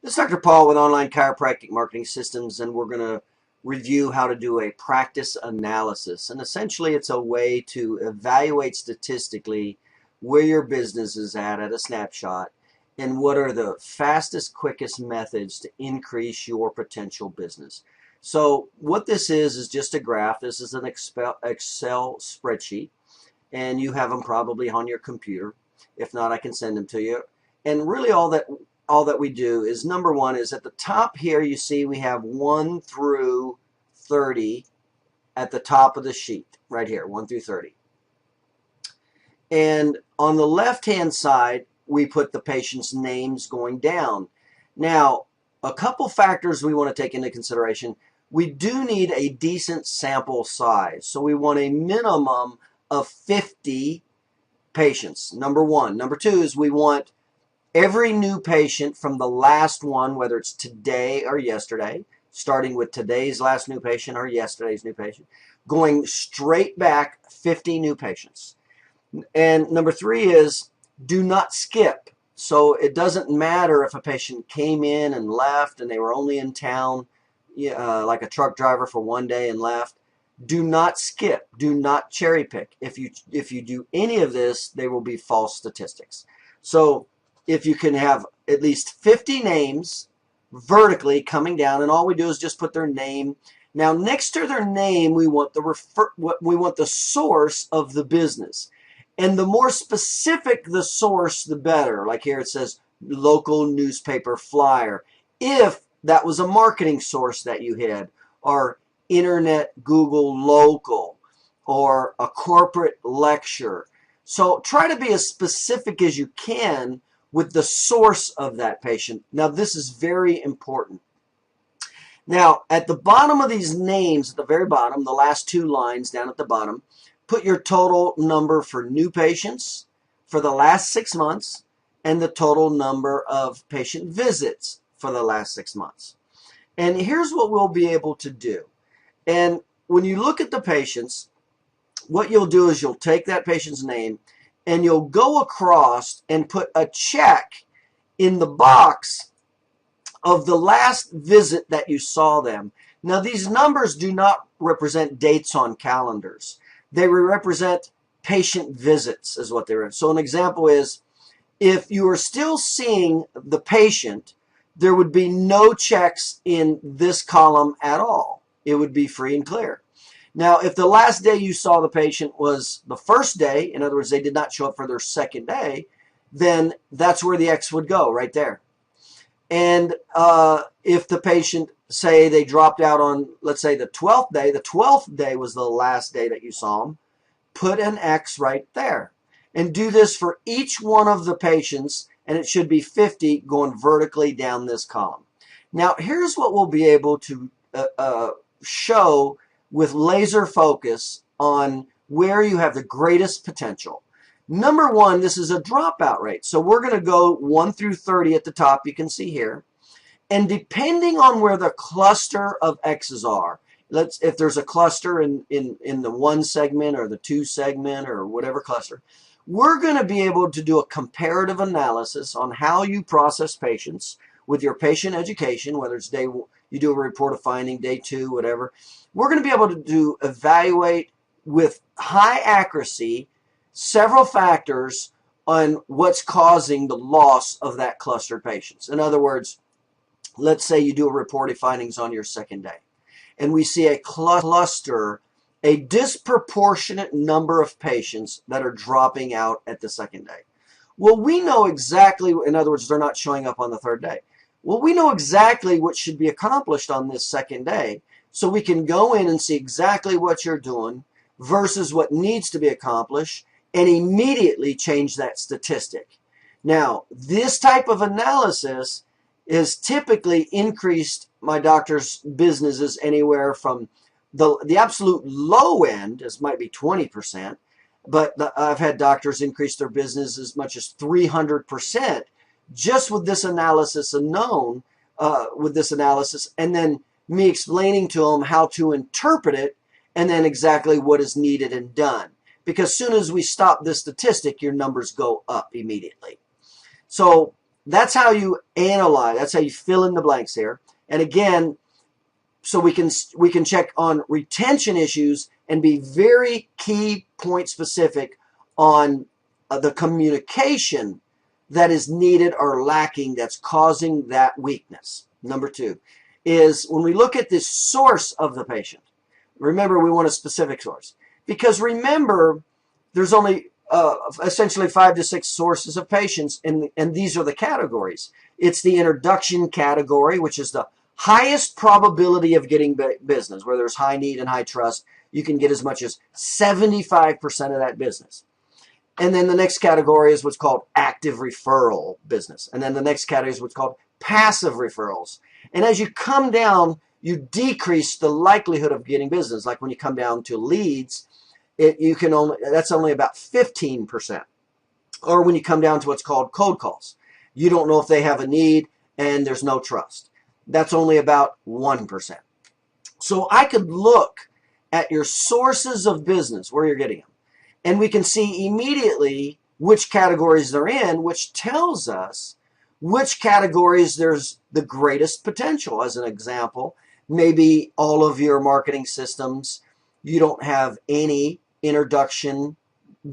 This is Dr. Paul with Online Chiropractic Marketing Systems, and we're going to review how to do a practice analysis. And essentially, it's a way to evaluate statistically where your business is at a snapshot and what are the fastest, quickest methods to increase your potential business. So what this is just a graph. This is an Excel spreadsheet, and you have them probably on your computer. If not, I can send them to you. And really all that we do is, number one, is at the top here you see we have 1 through 30 at the top of the sheet right here, 1 through 30. And on the left hand side we put the patient's names going down. Now, a couple factors we want to take into consideration. We do need a decent sample size, so we want a minimum of 50 patients, number one. Number two is we want every new patient from the last one, whether it's today or yesterday, starting with today's last new patient or yesterday's new patient, going straight back 50 new patients. And number three is do not skip. So it doesn't matter if a patient came in and left and they were only in town like a truck driver for one day and left. Do not skip. Do not cherry pick. If you do any of this, they will be false statistics. So if you can have at least 50 names vertically coming down, and all we do is just put their name. Now, next to their name, we want the source of the business, and the more specific the source, the better. Like here, it says local newspaper flyer. If that was a marketing source that you had, or internet, Google local, or a corporate lecture. So try to be as specific as you can with the source of that patient. Now, this is very important. Now, at the bottom of these names, at the very bottom, the last two lines down at the bottom, put your total number for new patients for the last 6 months and the total number of patient visits for the last 6 months. And here's what we'll be able to do. And when you look at the patients, what you'll do is you'll take that patient's name and you'll go across and put a check in the box of the last visit that you saw them. Now, these numbers do not represent dates on calendars. They represent patient visits is what they're in. So an example is, if you are still seeing the patient, there would be no checks in this column at all. It would be free and clear. Now, if the last day you saw the patient was the first day, in other words, they did not show up for their second day, then that's where the X would go, right there. And if the patient, say they dropped out on, let's say, the 12th day was the last day that you saw them, put an X right there. And do this for each one of the patients, and it should be 50 going vertically down this column. Now, here's what we'll be able to show with laser focus on where you have the greatest potential. Number one, this is a dropout rate. So we're going to go 1 through 30 at the top, you can see here. And depending on where the cluster of X's are, if there's a cluster in the 1 segment or the 2 segment or whatever cluster, we're going to be able to do a comparative analysis on how you process patients with your patient education, whether it's you do a report of finding, day 2, whatever. We're going to be able to evaluate with high accuracy several factors on what's causing the loss of that cluster of patients. In other words, let's say you do a report of findings on your second day, and we see a cluster, a disproportionate number of patients that are dropping out at the second day. Well, we know exactly, in other words, they're not showing up on the third day. Well, we know exactly what should be accomplished on this second day, so we can go in and see exactly what you're doing versus what needs to be accomplished and immediately change that statistic. Now, this type of analysis is typically increased my doctor's businesses anywhere from the absolute low end, as might be 20%, but I've had doctors increase their business as much as 300% just with this analysis alone, and then me explaining to them how to interpret it and then exactly what is needed and done. Because as soon as we stop this statistic, your numbers go up immediately. So that's how you analyze. That's how you fill in the blanks here. And again, so we can check on retention issues and be very key point specific on the communication that is needed or lacking that's causing that weakness. Number two is when we look at the source of the patient. Remember, we want a specific source. Because remember, there's only essentially 5 to 6 sources of patients, and these are the categories. It's the introduction category, which is the highest probability of getting business, where there's high need and high trust. You can get as much as 75% of that business. And then the next category is what's called active referral business. And then the next category is what's called passive referrals. And as you come down, you decrease the likelihood of getting business. Like when you come down to leads, that's only about 15%. Or when you come down to what's called cold calls, you don't know if they have a need and there's no trust. That's only about 1%. So I could look at your sources of business, where you're getting them, and we can see immediately which categories they're in, which tells us which categories there's the greatest potential. As an example, maybe all of your marketing systems, you don't have any introduction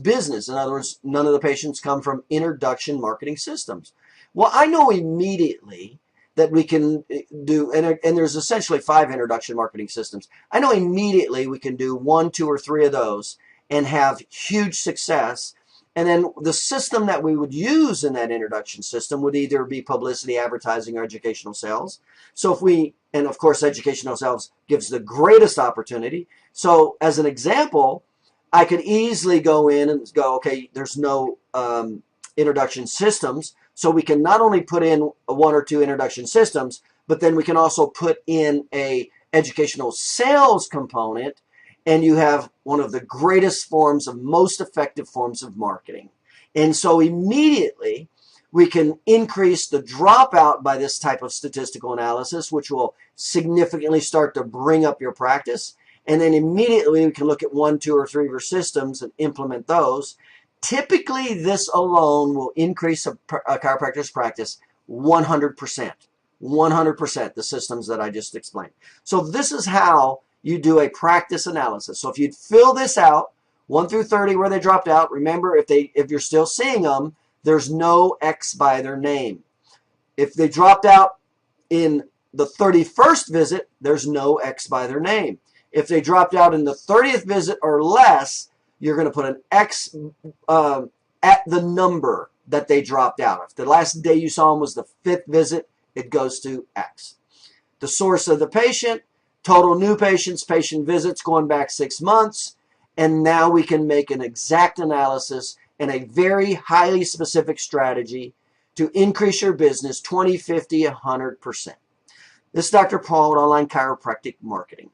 business. In other words, none of the patients come from introduction marketing systems. Well, I know immediately that we can do, and there's essentially 5 introduction marketing systems. I know immediately we can do 1, 2, or 3 of those and have huge success. And then the system that we would use in that introduction system would either be publicity, advertising, or educational sales. So and of course, educational sales gives the greatest opportunity. So as an example, I could easily go in and go, okay, there's no introduction systems. So we can not only put in 1 or 2 introduction systems, but then we can also put in a educational sales component, and you have one of the greatest forms of, most effective forms of marketing. And so immediately we can increase the dropout by this type of statistical analysis, which will significantly start to bring up your practice. And then immediately we can look at 1, 2, or 3 of your systems and implement those. Typically, this alone will increase a chiropractor's practice 100%. 100%, the systems that I just explained. So this is how you do a practice analysis. So if you'd fill this out, 1 through 30 where they dropped out, remember, if you're still seeing them, there's no X by their name. If they dropped out in the 31st visit, there's no X by their name. If they dropped out in the 30th visit or less, you're going to put an X at the number that they dropped out. If the last day you saw them was the 5th visit, it goes to X. The source of the patient, total new patients, patient visits going back 6 months, and now we can make an exact analysis and a very highly specific strategy to increase your business 20, 50, 100%. This is Dr. Paul with Online Chiropractic Marketing.